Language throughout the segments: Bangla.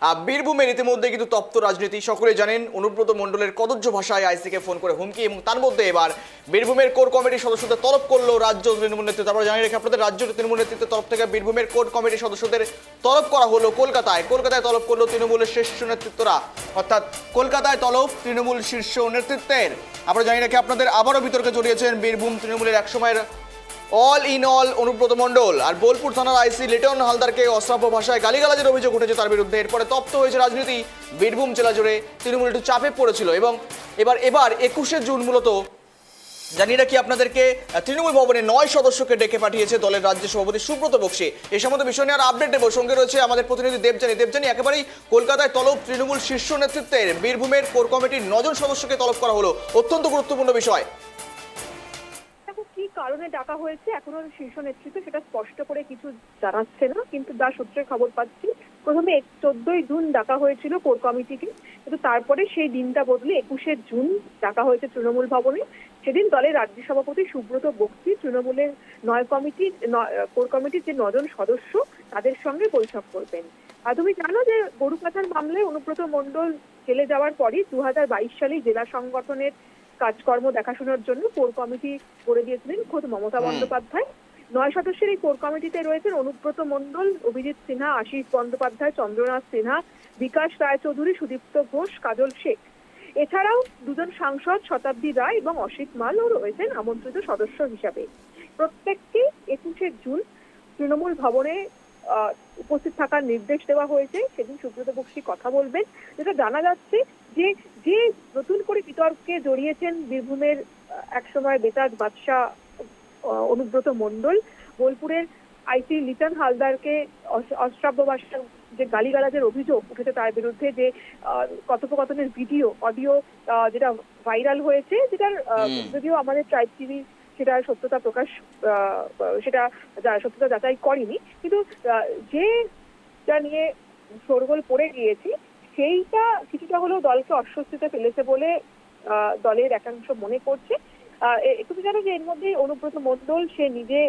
বীরভূমের ইতিমধ্যে কিন্তু তপ্ত রাজনীতি সকলে জানেন। অনুব্রত মণ্ডলের কদর্য ভাষায় আইসিকে ফোন করে হুমকি, এবং তার মধ্যে এবার বীরভূমের কোর কমিটির সদস্যদের তলব করলো রাজ্য তৃণমূল নেতৃত্ব। আমরা জানিয়ে রেখে আপনাদের, রাজ্য তৃণমূল নেতৃত্বের তরফ থেকে বীরভূমের কোর কমিটির সদস্যদের তলব করা হলো কলকাতায় তলব করলো তৃণমূলের শীর্ষ নেতৃত্বরা, অর্থাৎ কলকাতায় তলব তৃণমূল শীর্ষ নেতৃত্বের। আমরা জানিয়ে রেখে আপনাদের, আবারও বিতর্কে জড়িয়েছেন বীরভূম তৃণমূলের একসময়ের all in all Anubrata Mondal. আর বোলপুর থানার আইসি লিটন হালদারকে অশ্রাব্য ভাষায় গালিগালাজের অভিযোগ উঠেছে তার বিরুদ্ধে। এরপরে তপ্ত হয়েছে রাজনীতি বীরভূম জেলা জুড়ে। তৃণমূল একটু চাপে পড়েছিল, এবং এবার 21শে জুন মূলত জানিয়ে রাখি আপনাদেরকে, তৃণমূল ভবনে 9 সদস্যকে ডেকে পাঠিয়েছে দলের রাজ্য সভাপতি সুব্রত বক্সী। এই সমস্ত বিষয় নিয়ে আর আপডেট দেবো। সঙ্গে রয়েছে আমাদের প্রতিনিধি দেবজানী। একেবারেই কলকাতায় তলব তৃণমূল শীর্ষ নেতৃত্বের। বীরভূমের কোর কমিটির 9 জন সদস্যকে তলব করা হলো, অত্যন্ত গুরুত্বপূর্ণ বিষয়। কি কারণে ডাকা হয়েছে এখনো শীর্ষ নেতৃত্ব সেটা স্পষ্ট করে কিছু জানাচ্ছে না, কিন্তু যা সূত্রে খবর পাচ্ছি, প্রথমে 14ই জুন ডাকা হয়েছিল কোর কমিটিকে, কিন্তু তারপরে সেই দিনটা বদলে 21শে জুন ডাকা হয়েছে তৃণমূল ভবনে। সেদিন দলের রাজ্য সভাপতি সুব্রত বক্সী তৃণমূলের কোর কমিটির যে 9 জন সদস্য তাদের সঙ্গে বৈঠক করবেন। আর তুমি জানো যে গরু পাচার মামলায় অনুব্রত মণ্ডল জেলে যাওয়ার পরই 2022 সালে জেলা সংগঠনের কাজকর্ম দেখাশোনার জন্য কোর কমিটি করে দিয়েছিলেন খোদ মমতা বন্দ্যোপাধ্যায়। 9 সদস্যের এই কোর কমিটিতে রয়েছেন অনুব্রত মণ্ডল, অভিজিৎ সিনহা, আশিস বন্দ্যোপাধ্যায়, চন্দ্রনাথ সিনহা, বিকাশ রায়চৌধুরী, সুদীপ্ত ঘোষ, কাজল শেখ। এছাড়াও 2 জন সাংসদ শতাব্দী রায় এবং অসিত মালও রয়েছেন আমন্ত্রিত সদস্য হিসাবে। প্রত্যেককে 21শে জুন তৃণমূল ভবনে উপস্থিত থাকার নির্দেশ দেওয়া হয়েছে। সেদিন সুব্রত বক্সী কথা বলবেন। যেটা জানা যাচ্ছে যে যে নতুন করে বিতর্কে জড়িয়েছেন বীরভূমের একসময় বেতাজ বাদশা অনুব্রত মণ্ডল, বোলপুরের আইসি লিটন হালদারকে অশ্রাব্য ভাষার যে গালিগালাজের অভিযোগ উঠেছে তার বিরুদ্ধে, যে কথোপকথনের অডিও যেটা ভাইরাল হয়েছে, যেটার যদিও আমাদের ট্রাইব টিভি সেটা সত্যতা যাচাই করেনি, কিন্তু যেটা নিয়ে শোরগোল পড়ে গিয়েছে সেইটা কিছুটা হলেও দলকে অস্বস্তিতে ফেলেছে বলে দলের একাংশ মনে করছে। তুমি জানো যে এর মধ্যে অনুব্রত মণ্ডল সে নিজে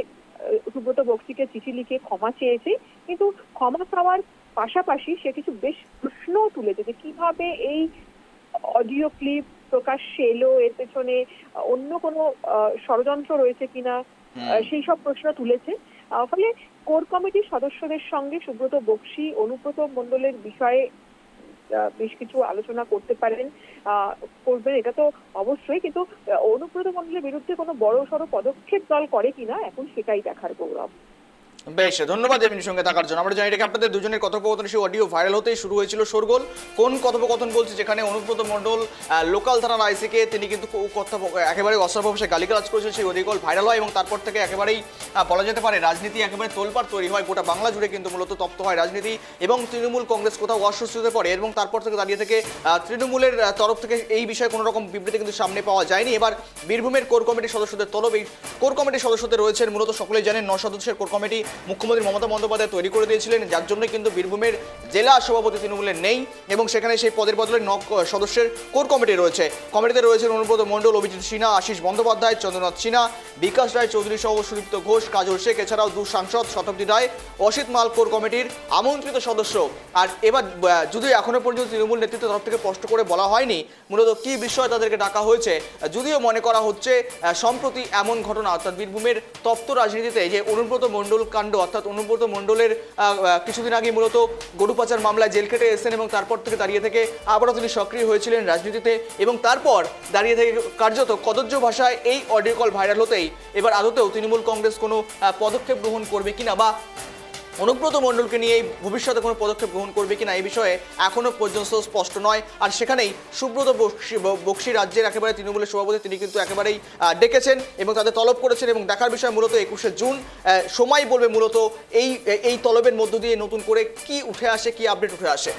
সুব্রত বক্সীকে চিঠি লিখে ক্ষমা চেয়েছে, কিন্তু ক্ষমা চাওয়ার পাশাপাশি সে কিছু বেশ প্রশ্নও তুলেছে যে কিভাবে এই অডিও ক্লিপ প্রকাশ্যে এলো, এর পেছনে অন্য কোনো ষড়যন্ত্র রয়েছে কিনা, সেই সব প্রশ্ন তুলেছে। ফলে কোর কমিটির সদস্যদের সঙ্গে সুব্রত বক্সী অনুব্রত মণ্ডলের বিষয়ে বেশ কিছু আলোচনা করবেন, এটা তো অবশ্যই, কিন্তু অনুব্রত মণ্ডলের বিরুদ্ধে কোনো বড় সড়ো পদক্ষেপ দল করে কিনা এখন সেটাই দেখার। গৌরব, বেশ ধন্যবাদ এমনির সঙ্গে থাকার জন্য। আমরা জানি রেখে আপনাদের দুজনের কথোপকথন, সেই অডিও ভাইরাল হতেই শুরু হয়েছিল শোরগোল। কোন কথোপকথন বলছে, যেখানে অনুব্রত মণ্ডল লোকাল থানার আইসিকে তিনি কিন্তু একেবারে অশ্রাব্য ভাষায় গালিগালাজ করেছেন, সেই অডিও ভাইরাল হয়, এবং তারপর থেকে একেবারেই বলা যেতে পারে রাজনীতি একেবারে তোলপাড় তৈরি হয়। গোটা বাংলা জুড়ে কিন্তু মূলত তপ্ত হয় রাজনীতি, এবং তৃণমূল কংগ্রেস কোথাও অস্বস্তিতে পড়ে, এবং তারপর থেকে দাঁড়িয়ে থেকে তৃণমূলের তরফ থেকে এই বিষয়ে কোনো রকম বিবৃতি কিন্তু সামনে পাওয়া যায়নি। এবার বীরভূমের কোর কমিটির সদস্যদের তলব। এই কোর কমিটির সদস্যদের রয়েছেন মূলত সকলেই জানেন 9 সদস্যের কোর কমিটি মুখ্যমন্ত্রী মমতা বন্দ্যোপাধ্যায় তৈরি করে দিয়েছিলেন, যার জন্য কিন্তু বীরভূমের জেলা সভাপতি তৃণমূলের নেই, এবং সেখানে সেই পদের বদলে 9 সদস্যের কোর কমিটি রয়েছে। কমিটিতে রয়েছেন অনুব্রত মণ্ডল, অভিজিৎ সিনহা, আশিস বন্দ্যোপাধ্যায়, চন্দ্রনাথ সিনহা, বিকাশ রায় চৌধুরী সহ সুদীপ্ত ঘোষ, কাজল শেখ, এছাড়াও 2 সাংসদ শতাব্দী রায়, অসিত মাল কোর কমিটির আমন্ত্রিত সদস্য। আর এবার যদিও এখনো পর্যন্ত তৃণমূল নেতৃত্বের তরফ থেকে স্পষ্ট করে বলা হয়নি মূলত কি বিষয়ে তাদেরকে ডাকা হয়েছে, যদিও মনে করা হচ্ছে সম্প্রতি এমন ঘটনা, অর্থাৎ বীরভূমের তপ্ত রাজনীতিতে যে অনুব্রত মণ্ডল কাণ্ড, অর্থাৎ অনুব্রত মণ্ডলের কিছুদিন আগে মূলত গরু পাচার মামলায় জেল কেটে এসেছেন, এবং তারপর থেকে দাঁড়িয়ে থেকে আবারও তিনি সক্রিয় হয়েছিলেন রাজনীতিতে, এবং তারপর দাঁড়িয়ে থেকে কার্যত কদর্য ভাষায় এই অডিও কল ভাইরাল হতেই এবার আদতেও তৃণমূল কংগ্রেস কোনো পদক্ষেপ গ্রহণ করবে কিনা, বা অনুব্রত মণ্ডলকে নিয়ে ভবিষ্যতে কোনো পদক্ষেপ গ্রহণ করবে কিনা, এই বিষয়ে এখনও পর্যন্ত স্পষ্ট নয়। আর সেখানেই সুব্রত বক্সী রাজ্যের একেবারে তৃণমূলের সভাপতি, তিনি কিন্তু একেবারেই ডেকেছেন এবং তাদের তলব করেছেন, এবং দেখার বিষয় মূলত 21শে জুন সময় বলবে মূলত এই তলবের মধ্য দিয়ে নতুন করে কি উঠে আসে, কি আপডেট উঠে আসে।